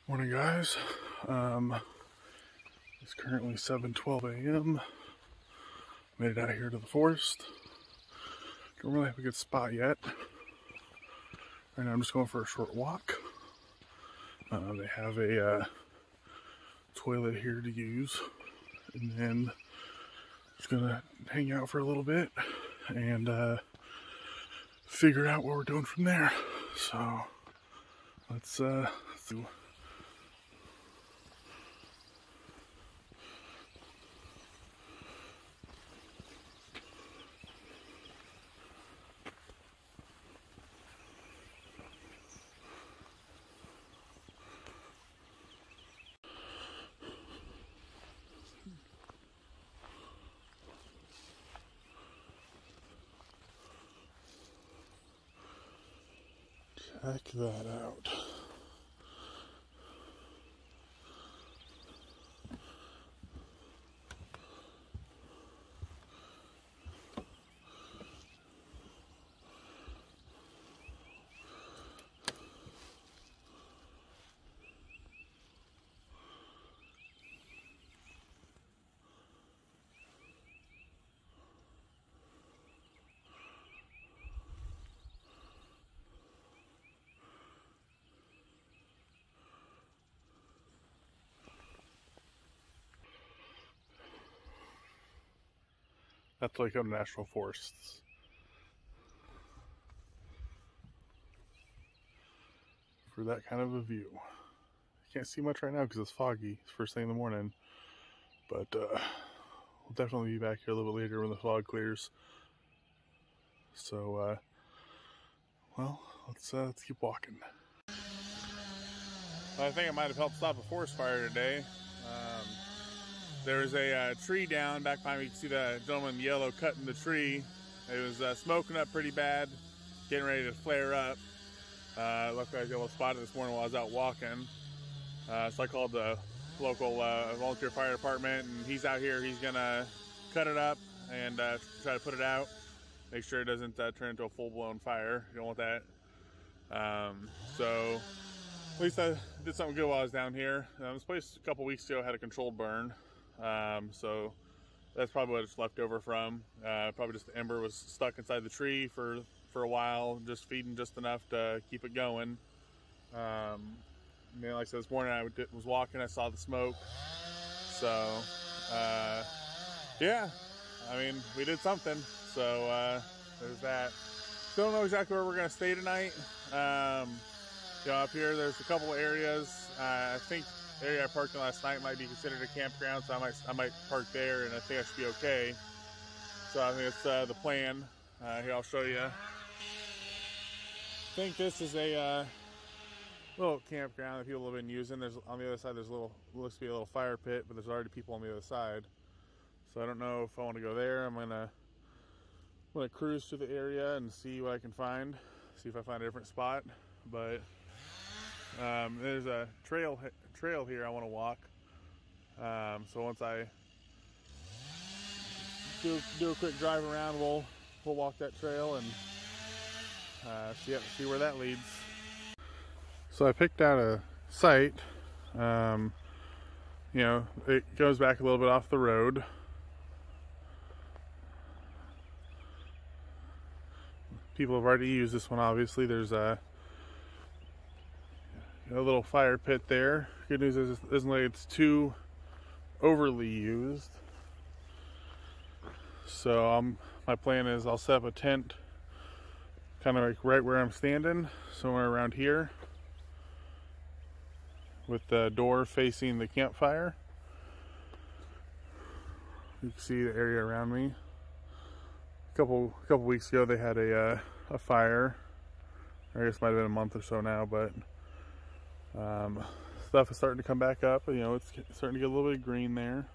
Morning, guys. It's currently 7:12 a.m. Made it out here to the forest. Don't really have a good spot yet. Right now I'm just going for a short walk. They have a toilet here to use, and then just gonna hang out for a little bit and figure out what we're doing from there. So let's do. Check that out. That's like a national forests. For that kind of a view. Can't see much right now because it's foggy. It's first thing in the morning. But we'll definitely be back here a little bit later when the fog clears. So, well, let's keep walking. I think I might have helped stop a forest fire today. There was a tree down back behind me. You can see the gentleman in yellow cutting the tree. It was smoking up pretty bad, getting ready to flare up. Luckily I was able to spot it this morning while I was out walking. So I called the local volunteer fire department, and he's out here. He's gonna cut it up and try to put it out. Make sure it doesn't turn into a full-blown fire. You don't want that. So at least I did something good while I was down here. This place a couple weeks ago had a controlled burn. So that's probably what it's left over from. Probably just the ember was stuck inside the tree for a while, just feeding just enough to keep it going. Like I said, this morning I was walking, I saw the smoke. So, yeah, I mean, we did something. So, there's that. Still don't know exactly where we're going to stay tonight. Up here, there's a couple of areas. I think the area I parked in last night might be considered a campground, so I might park there, and I think I should be okay. So I think it's the plan. Here, I'll show you. I think this is a little campground that people have been using. There's on the other side. There's looks to be a little fire pit, but there's already people on the other side. So I don't know if I want to go there. I'm gonna cruise through the area and see what I can find. See if I find a different spot. But there's a trail here I want to walk. So once I do a quick drive around, we'll walk that trail and see where that leads. So I picked out a site. It goes back a little bit off the road. People have already used this one, obviously. There's a little fire pit there. Good news is it isn't like it's too overly used. So my plan is I'll set up a tent kind of like right where I'm standing, somewhere around here, with the door facing the campfire. You can see the area around me. A couple weeks ago they had a fire. I guess it might have been a month or so now, but stuff is starting to come back up. It's starting to get a little bit of green there.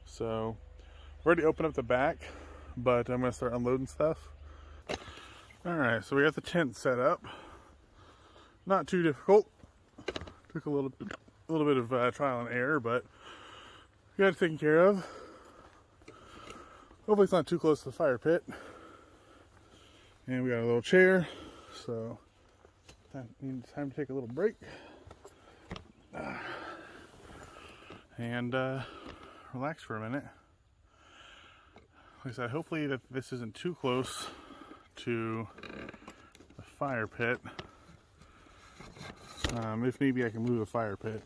So I've already opened up the back, but I'm going to start unloading stuff. Alright, so we got the tent set up. Not too difficult. Took a little bit of trial and error, but we got it taken care of. Hopefully it's not too close to the fire pit. And we got a little chair, so time to take a little break. and relax for a minute. Like I said, hopefully that this isn't too close to the fire pit. If maybe I can move the fire pit,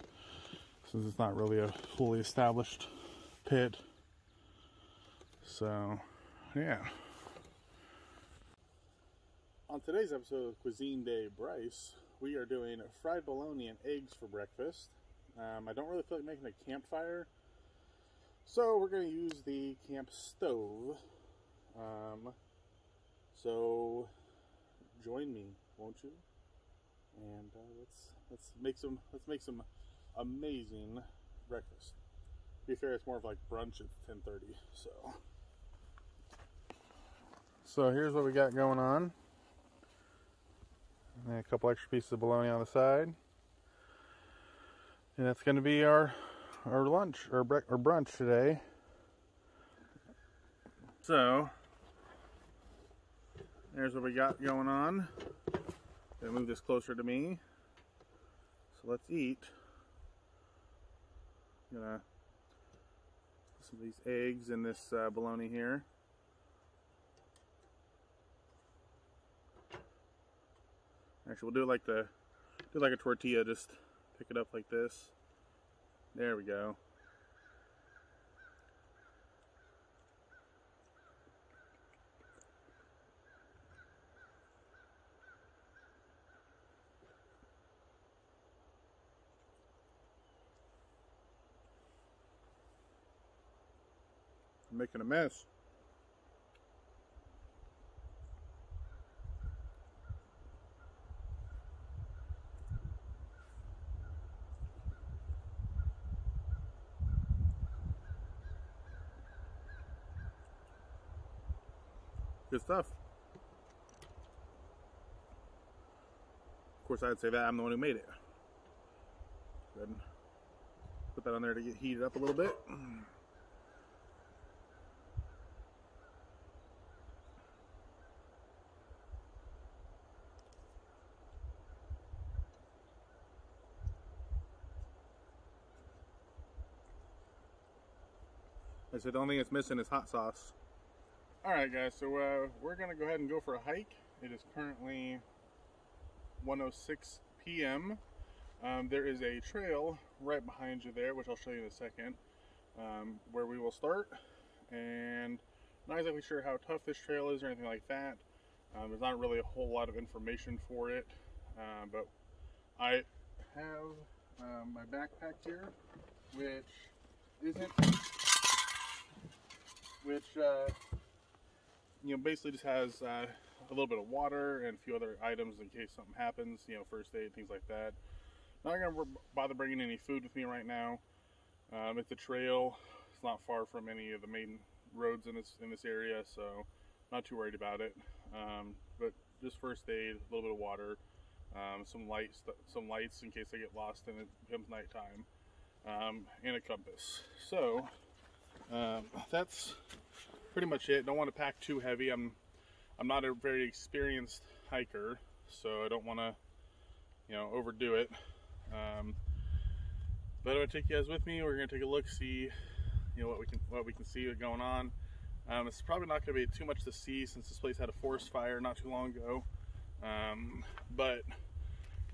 since it's not really a fully established pit. So, yeah. On today's episode of Cuisine Day Bryce, we are doing fried bologna and eggs for breakfast. I don't really feel like making a campfire, so we're going to use the camp stove. So join me, won't you? And let's make some amazing breakfast. To be fair, it's more of like brunch at 10:30. So here's what we got going on. And a couple extra pieces of bologna on the side, and that's going to be our lunch or brunch today. So there's what we got going on. Gonna move this closer to me. So let's eat. Gonna put some of these eggs in this bologna here. Actually, we'll do it like a tortilla. Just pick it up like this. There we go. I'm making a mess. Good stuff. Of course, I'd say that I'm the one who made it. Go ahead and put that on there to get heated up a little bit. I said the only thing it's missing is hot sauce. Alright guys, so we're going to go ahead and go for a hike. It is currently 1:06 p.m. There is a trail right behind you there, which I'll show you in a second, where we will start. And I'm not exactly sure how tough this trail is or anything like that. There's not really a whole lot of information for it, but I have my backpack here, which you know, basically just has a little bit of water and a few other items in case something happens, you know, first aid, things like that. Not gonna bother bringing any food with me right now. It's a trail. It's not far from any of the main roads in this area, so not too worried about it. But just first aid, a little bit of water, some lights in case I get lost and it becomes nighttime, and a compass. So that's pretty much it. Don't want to pack too heavy. I'm not a very experienced hiker, so I don't want to, you know, overdo it. But I'm gonna take you guys with me. We're gonna take a look, see, you know, what we can see going on. It's probably not gonna be too much to see since this place had a forest fire not too long ago. But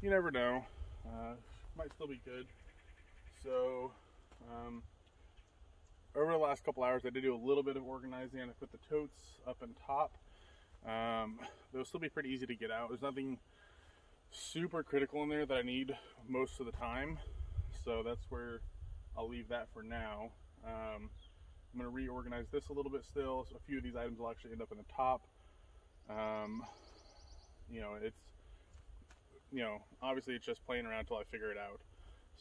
you never know. Might still be good. So over the last couple hours, I did do a little bit of organizing, and I put the totes up on top. They'll still be pretty easy to get out. There's nothing super critical in there that I need most of the time, so that's where I'll leave that for now. I'm going to reorganize this a little bit still, so a few of these items will actually end up in the top. You know, it's, you know, obviously it's just playing around until I figure it out.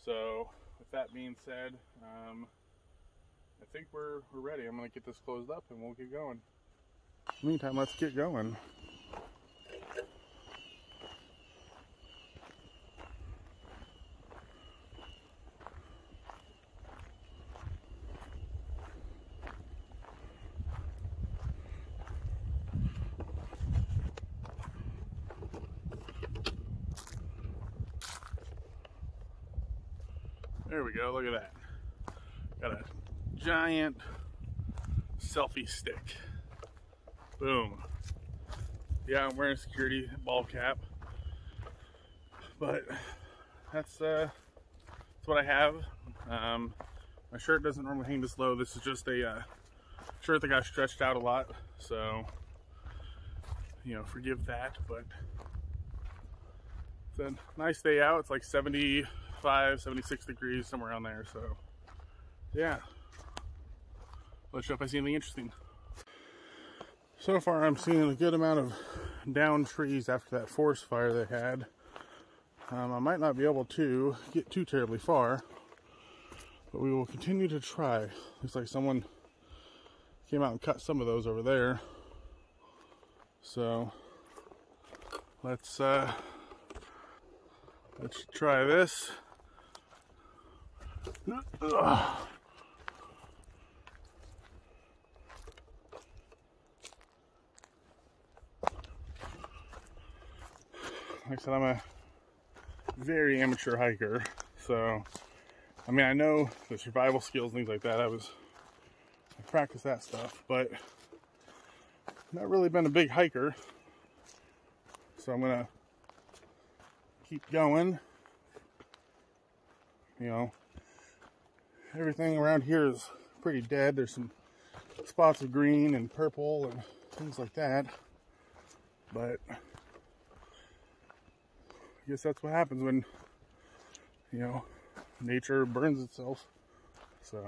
So with that being said, I think we're ready. I'm going to get this closed up and we'll get going. Meantime, let's get going. There we go, look at that. Got a giant selfie stick. Boom. Yeah, I'm wearing a security ball cap, but that's what I have. My shirt doesn't normally hang this low. This is just a shirt that got stretched out a lot, so you know, forgive that. But it's a nice day out. It's like 75, 76 degrees, somewhere around there. So yeah, let's show if I see anything interesting. So far, I'm seeing a good amount of downed trees after that forest fire they had. I might not be able to get too terribly far, but we will continue to try. Looks like someone came out and cut some of those over there. So let's try this. Like I said, I'm a very amateur hiker, so I mean, I know the survival skills and things like that. I practiced that stuff, but not really been a big hiker. So I'm gonna keep going. You know, everything around here is pretty dead. There's some spots of green and purple and things like that, but I guess that's what happens when, you know, nature burns itself. So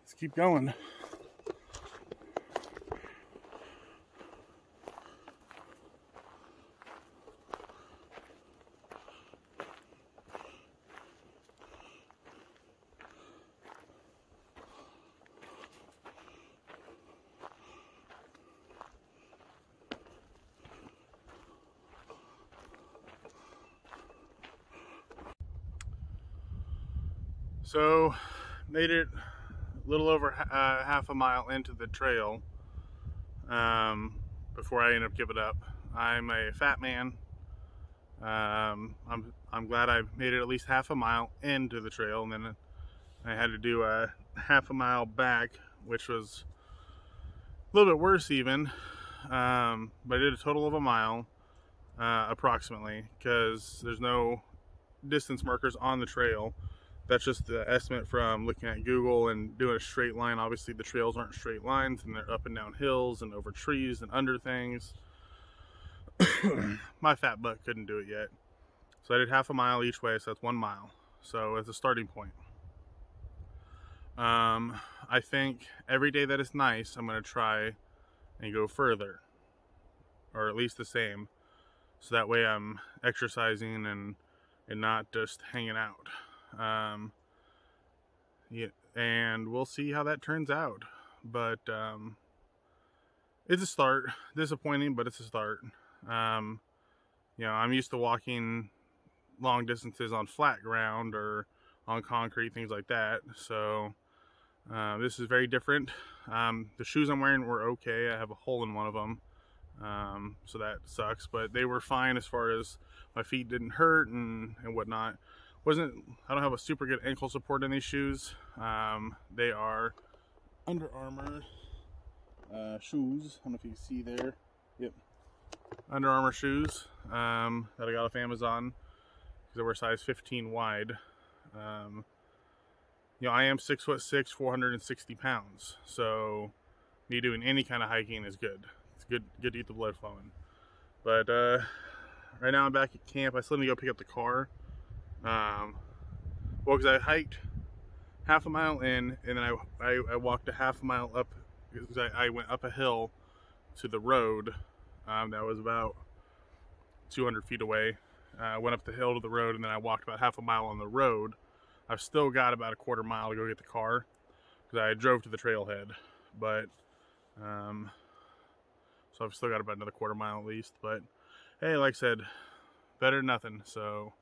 let's keep going. So, made it a little over half a mile into the trail before I ended up giving up. I'm a fat man. I'm glad I made it at least half a mile into the trail, and then I had to do a half a mile back, which was a little bit worse even. But I did a total of a mile approximately, because there's no distance markers on the trail. That's just the estimate from looking at Google and doing a straight line. Obviously the trails aren't straight lines, and they're up and down hills and over trees and under things. My fat butt couldn't do it yet. So I did half a mile each way, so that's 1 mile. So it's a starting point. I think every day that is nice, I'm gonna try and go further, or at least the same. So that way I'm exercising and not just hanging out. Yeah, and we'll see how that turns out. But it's a start. Disappointing, but it's a start. You know, I'm used to walking long distances on flat ground or on concrete, things like that. So this is very different. The shoes I'm wearing were okay. I have a hole in one of them, so that sucks. But they were fine as far as my feet didn't hurt and whatnot. I don't have a super good ankle support in these shoes. They are Under Armour shoes. I don't know if you can see there. Yep. Under Armour shoes that I got off Amazon because they were size 15 wide. You know, I am 6'6", 460 pounds. So me doing any kind of hiking is good. It's good to get the blood flowing. But right now I'm back at camp. I still need to go pick up the car. Well, because I hiked half a mile in, and then I walked a half a mile up, because I went up a hill to the road that was about 200 feet away. I went up the hill to the road, and then I walked about half a mile on the road. I've still got about a quarter mile to go get the car, because I drove to the trailhead. But so I've still got about another quarter mile at least. But hey, like I said, better than nothing. So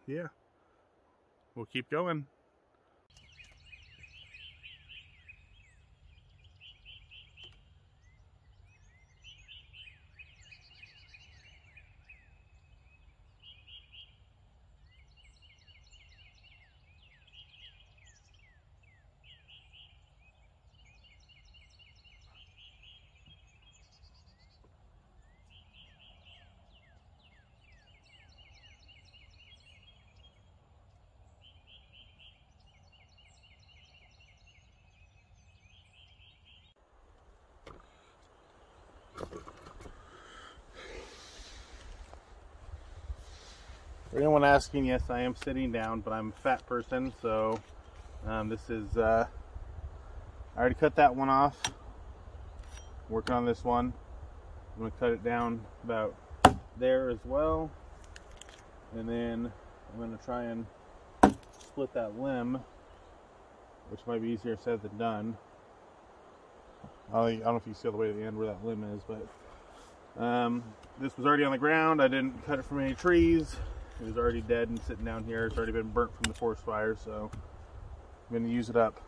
yeah, we'll keep going. For anyone asking, yes, I am sitting down, but I'm a fat person, so this is, I already cut that one off. Working on this one. I'm going to cut it down about there as well. And then I'm going to try and split that limb, which might be easier said than done. I don't know if you see all the way to the end where that limb is, but this was already on the ground. I didn't cut it from any trees. It was already dead and sitting down here. It's already been burnt from the forest fire, so I'm going to use it up.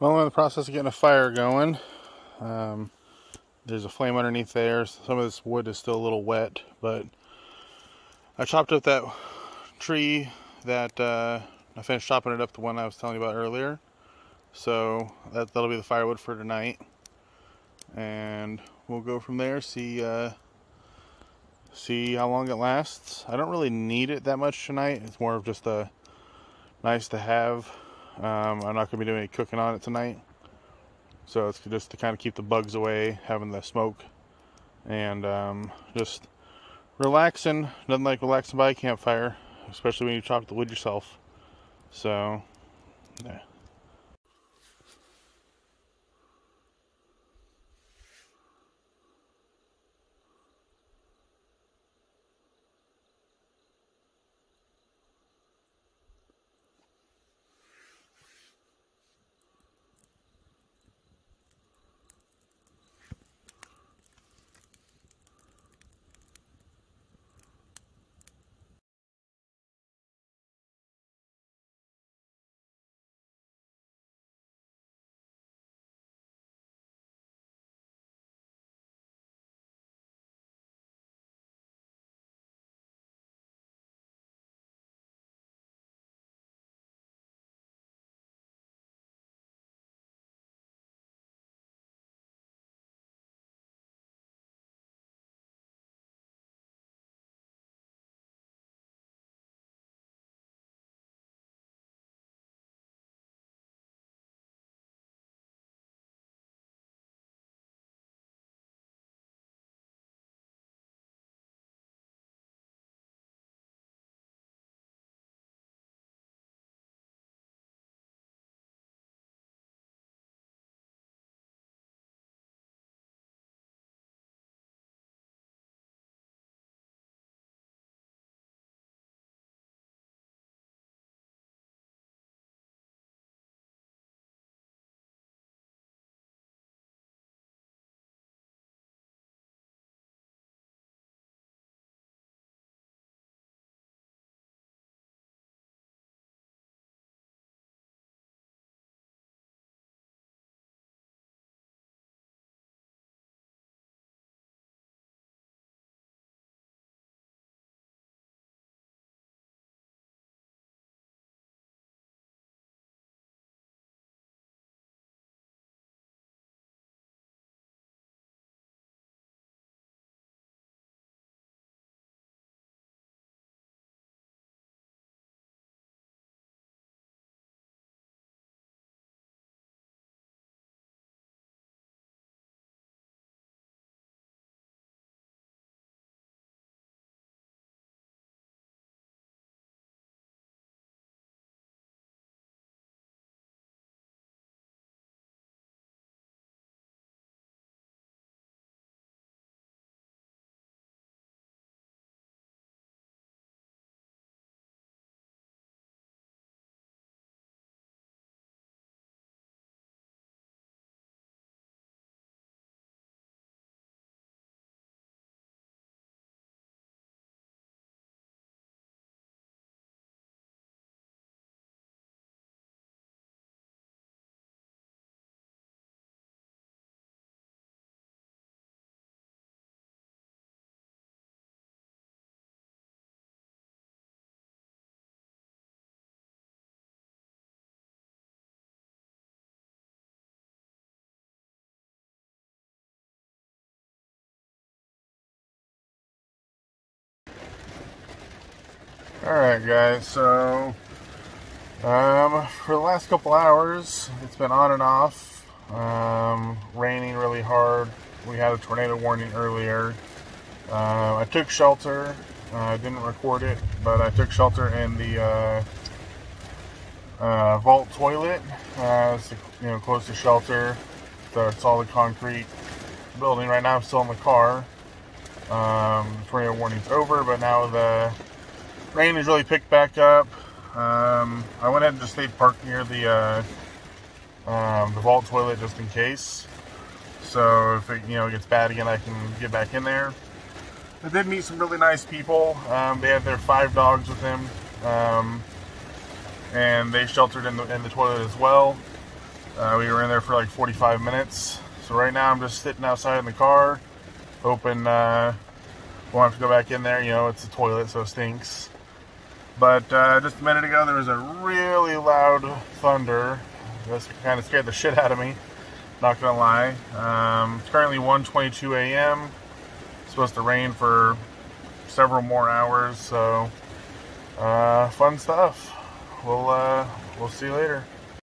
Well, I'm in the process of getting a fire going. There's a flame underneath there. Some of this wood is still a little wet, but I chopped up that tree that I finished chopping it up, the one I was telling you about earlier. So that'll be the firewood for tonight, and we'll go from there. See how long it lasts. I don't really need it that much tonight. It's more of just a nice to have. I'm not going to be doing any cooking on it tonight, so it's just to kind of keep the bugs away, having the smoke, and just relaxing. Nothing like relaxing by a campfire, especially when you chop the wood yourself. So yeah. Alright guys, so for the last couple hours it's been on and off. raining really hard. We had a tornado warning earlier. I took shelter. I didn't record it, but I took shelter in the vault toilet. It's, close to shelter. So it's all the concrete building. Right now I'm still in the car. The tornado warning's over, but now the rain has really picked back up. I went ahead and just stayed parked near the vault toilet just in case. So if it gets bad again, I can get back in there. I did meet some really nice people. They had their 5 dogs with them, and they sheltered in the toilet as well. We were in there for like 45 minutes. So right now I'm just sitting outside in the car, hoping won't have to go back in there. It's a toilet, so it stinks. But just a minute ago there was a really loud thunder. This kind of scared the shit out of me, not gonna lie. It's currently 1:22 a.m. It's supposed to rain for several more hours, so fun stuff. We'll see you later.